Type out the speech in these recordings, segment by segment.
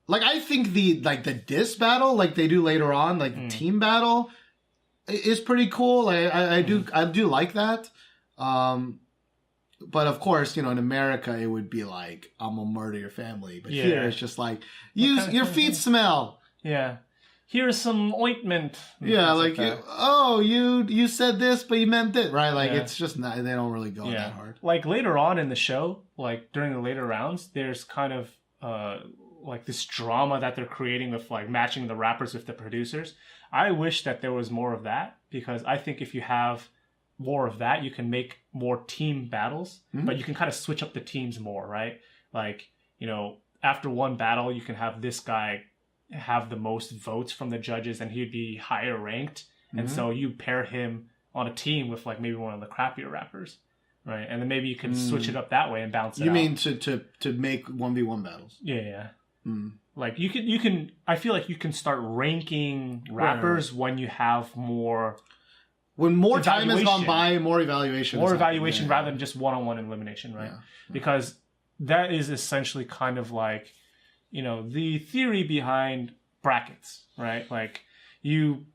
like I think the diss battle like they do later on, like the team battle, is pretty cool. Like I do like that. But of course, in America, it would be like, I'm gonna murder your family. But here, it's just like, your feet smell. Yeah. Here's some ointment. Yeah, like you said this, but you meant this, right? Like, it's just not, they don't really go that hard. Like, later on in the show, like, during the later rounds, there's kind of, like, this drama that they're creating with, like, matching the rappers with the producers. I wish that there was more of that, because I think if you have more of that, you can make more team battles, but you can kind of switch up the teams more, right? Like, after one battle, you can have this guy have the most votes from the judges and he'd be higher ranked. And so you pair him on a team with like maybe one of the crappier rappers, right? And then maybe you can switch it up that way and bounce it out. You mean to make 1v1 battles? Yeah. Like you can, I feel like you can start ranking rappers when you have more... When more time has gone by, more evaluation. More evaluation rather than just one-on-one elimination, right? Yeah. Because that is essentially kind of like, the theory behind brackets, right? Like, you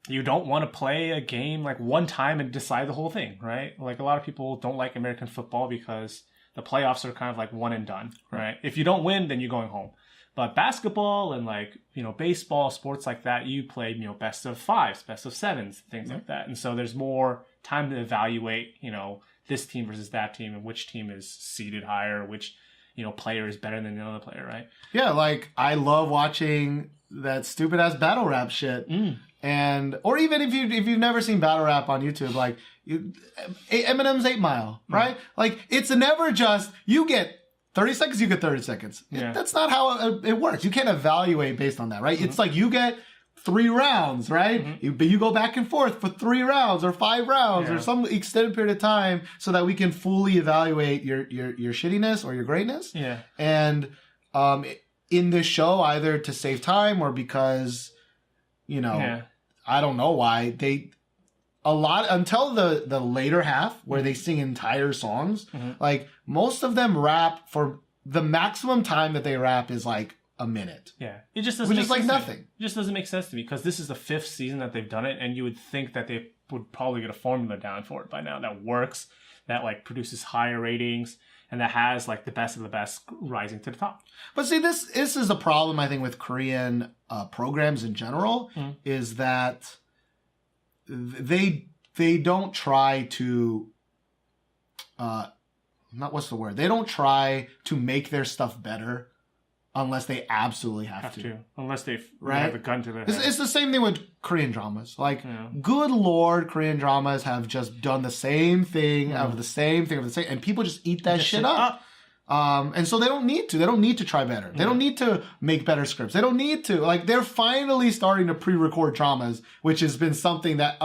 don't want to play a game like one time and decide the whole thing, right? Like, a lot of people don't like American football because the playoffs are kind of like one and done, right? If you don't win, then you're going home. But basketball and like, baseball, sports like that, you play, best of fives, best of sevens, things like that. And so there's more time to evaluate, this team versus that team and which team is seeded higher, which, player is better than the other player, right? Yeah, like I love watching that stupid ass battle rap shit. Or even if you've never seen battle rap on YouTube, like Eminem's 8 Mile, right? Like it's never just you get 30 seconds, you get 30 seconds. Yeah. That's not how it works. You can't evaluate based on that, right? It's like you get 3 rounds, right? But you go back and forth for 3 rounds or 5 rounds or some extended period of time so that we can fully evaluate your shittiness or your greatness. Yeah. And in this show, either to save time or because, I don't know why, until the later half where they sing entire songs, like most of them rap for the maximum time that they rap is like a minute. Yeah. It just doesn't make sense. Which is like nothing. It just doesn't make sense to me because this is the 5th season that they've done it and you would think that they would probably get a formula down for it by now that works, that like produces higher ratings and that has like the best of the best rising to the top. But see, this is a problem I think with Korean programs in general is that they don't try to they don't try to make their stuff better unless they absolutely have to. Unless they have a gun to their head. It's the same thing with Korean dramas. Like, good lord, Korean dramas have just done the same thing of the same thing of the same, and people just eat that shit up. And so they don't need to. They don't need to try better. They don't need to make better scripts. They don't need to. Like, they're finally starting to pre-record dramas, which has been something that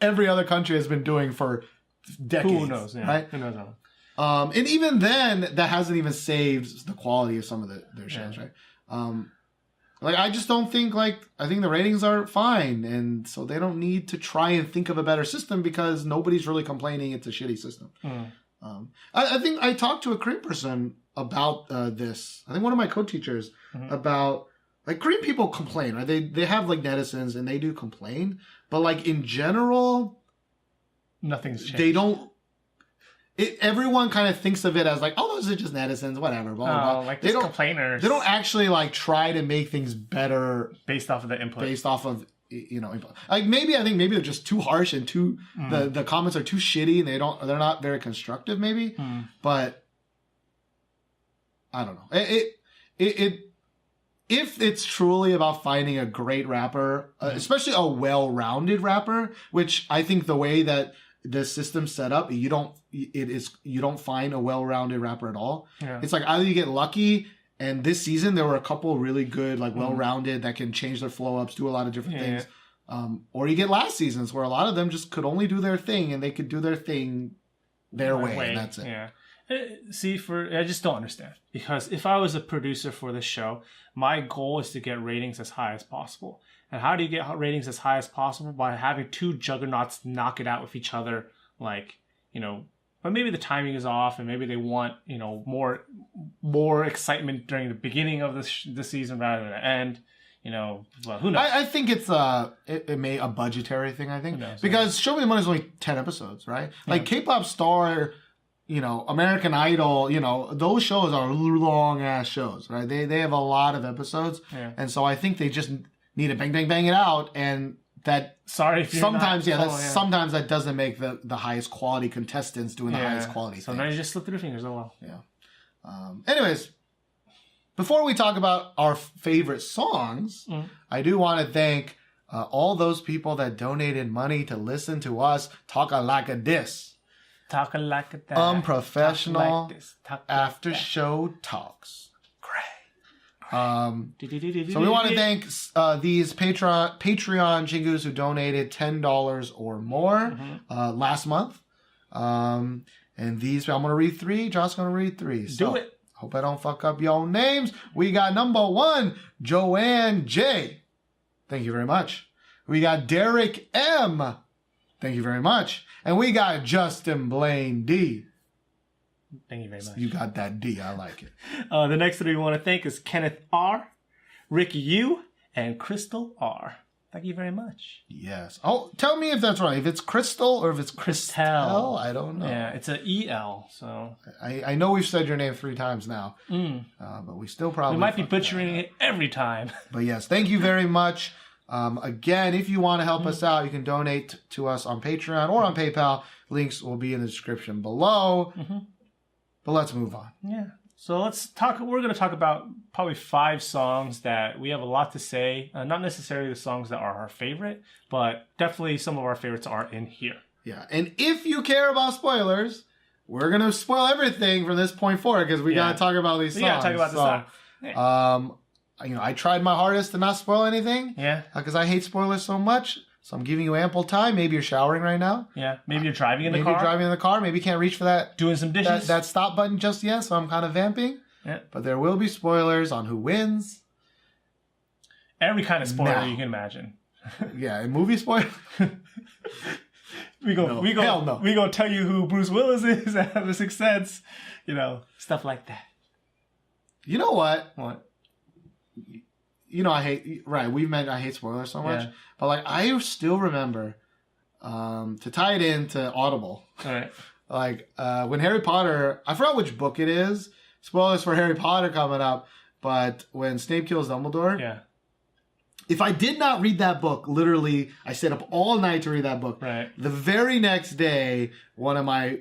every other country has been doing for decades. Who knows? Yeah. Right? Who knows? And even then, that hasn't even saved the quality of some of their shows, right? Like, I just don't think, I think the ratings are fine, and so they don't need to try and think of a better system because nobody's really complaining it's a shitty system. I think I talked to a Korean person about this. I think one of my co-teachers about, like, Korean people complain, right? They have, like, netizens, and they do complain, but, like, in general, nothing's changed. They don't... everyone kind of thinks of it as like, oh, those are just netizens, whatever. Blah, blah, blah. Like, they don't complainers. They don't actually like try to make things better based off of the input. Based off of input. Like maybe they're just too harsh and too the comments are too shitty and they're not very constructive maybe. But I don't know. If it's truly about finding a great rapper, especially a well-rounded rapper, which I think the way that the system's set up, you don't find a well-rounded rapper at all. Yeah. It's like either you get lucky, and this season there were a couple really good, like well-rounded that can change their flow ups, do a lot of different things. Or you get last seasons where a lot of them just could only do their thing, and they could do their thing their way, and that's it. Yeah. See, I just don't understand. Because if I was a producer for this show, my goal is to get ratings as high as possible. And how do you get ratings as high as possible? By having 2 juggernauts knock it out with each other, like, but maybe the timing is off, and maybe they want more excitement during the beginning of the season rather than the end. Well, who knows? I think it's it may a budgetary thing. I think because Show Me the Money is only 10 episodes, right? Like K-pop Star, American Idol, those shows are long ass shows, right? They have a lot of episodes, and so I think they just need to bang it out, and that sometimes sometimes that doesn't make the highest quality contestants doing the highest quality. Sometimes you just slip through the fingers. Oh well. Yeah. Anyways. Before we talk about our favorite songs, I do want to thank all those people that donated money to listen to us talk like a this. Talk like that. Unprofessional talk like this, talk after like show talks. Great. So we want to thank these Patreon chingus who donated $10 or more last month. And these, I'm going to read 3. Josh's going to read 3. So. Do it. Hope I don't fuck up your names. We got number 1, Joanne J. Thank you very much. We got Derek M. Thank you very much. And we got Justin Blaine D. Thank you very much. You got that D. I like it. The next 3 we want to thank is Kenneth R., Rick U., and Crystal R. Thank you very much. Yes. Oh, tell me if that's right. If it's Crystal or if it's Crystal. I don't know. Yeah, it's an EL. So I know we've said your name 3 times now, but we still probably we might be butchering it every time. But yes, thank you very much. Again, if you want to help us out, you can donate to us on Patreon or on PayPal. Links will be in the description below. But let's move on. Yeah. So let's talk. We're going to talk about probably 5 songs that we have a lot to say. Not necessarily the songs that are our favorite, but definitely some of our favorites are in here. Yeah, and if you care about spoilers, we're going to spoil everything from this point forward because we got to talk about these songs. We got to talk about this song. I tried my hardest to not spoil anything. Yeah. Because I hate spoilers so much. So I'm giving you ample time. Maybe you're showering right now. Yeah. Maybe you're driving in the car. Maybe you're driving in the car. Maybe you can't reach for that. Doing some dishes. That stop button just yet, so I'm kind of vamping. Yeah. But there will be spoilers on who wins. Every kind of spoiler you can imagine. Yeah, and movie spoiler. We gonna tell you who Bruce Willis is out of The Sixth Sense. Stuff like that. You know what? What? I hate, I hate spoilers so much. Yeah. But I still remember, to tie it into Audible. All right. When Harry Potter, I forgot which book it is. Spoilers for Harry Potter coming up. But when Snape kills Dumbledore. Yeah. If I did not read that book, literally, I stayed up all night to read that book. Right. The very next day, one of my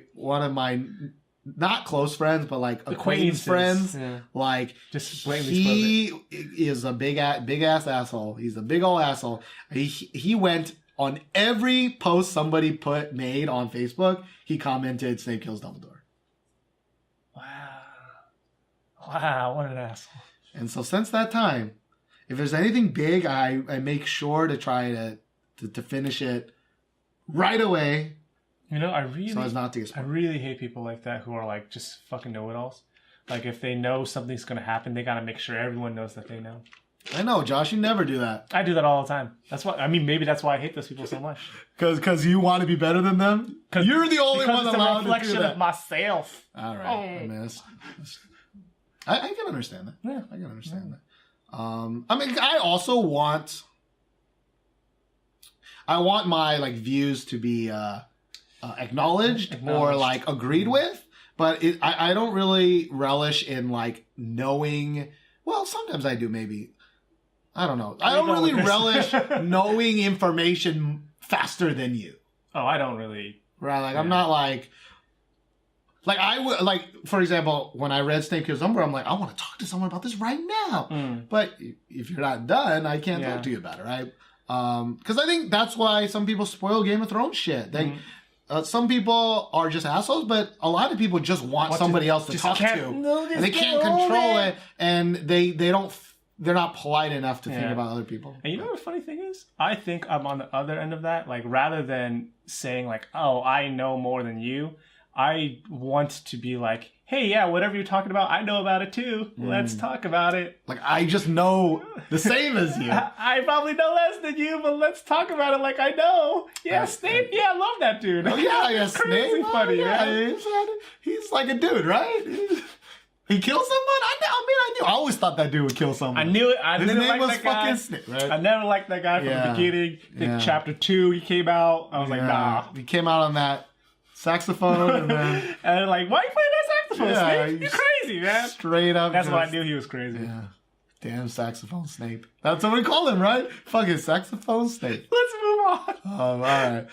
not close friends, but acquaintance friends, just he is a big ass asshole. He's a big old asshole. He went on every post somebody made on Facebook. He commented, "Snape kills Dumbledore." Wow, what an asshole! And so since that time, if there's anything big, I make sure to try to finish it right away. I really so as not to get spoiled. I really hate people like that who are just fucking know-it-alls. If they know something's gonna happen, they gotta make sure everyone knows that they know. I know, Josh. You never do that. I do that all the time. That's why. Maybe that's why I hate those people so much. Because you want to be better than them. You're the only one allowed to do that. It's a reflection of myself. All right. I can understand that. Yeah, I can understand that. I also want. I want my views to be acknowledged or agreed with, but I don't really relish in knowing. Well, sometimes I do. Maybe I don't know. I don't really relish knowing information faster than you. Oh, I don't really. Right, I'm not I would for example, when I read Snape Kills Dumbledore, I'm I want to talk to someone about this right now. But if you're not done, I can't talk to you about it, right? Because I think that's why some people spoil Game of Thrones shit. Some people are just assholes, but a lot of people just want somebody else to talk to, and they can't control it, and they're not polite enough to think about other people. And what the funny thing is? I think I'm on the other end of that. Rather than saying oh, I know more than you, I want to be like, hey, yeah, whatever you're talking about, I know about it too. Let's talk about it. Like, I just know the same as you. I probably know less than you, but let's talk about it like I know. Yeah, Snape. Yeah, I love that dude. Oh yeah, crazy Snape. funny, man. He's like a dude, right? He killed someone? I knew. I always thought that dude would kill someone. I knew it. I His didn't name like was that guy. fucking Snape, right? I never liked that guy from the beginning. I think chapter 2 he came out. I was like, nah. He came out on that saxophone and then... and like, why you playing that saxophone, Snape? You're crazy, man. Straight up. That's why I knew he was crazy. Yeah. Damn saxophone Snape. That's what we call him, right? Fucking saxophone Snape. Let's move on. All right.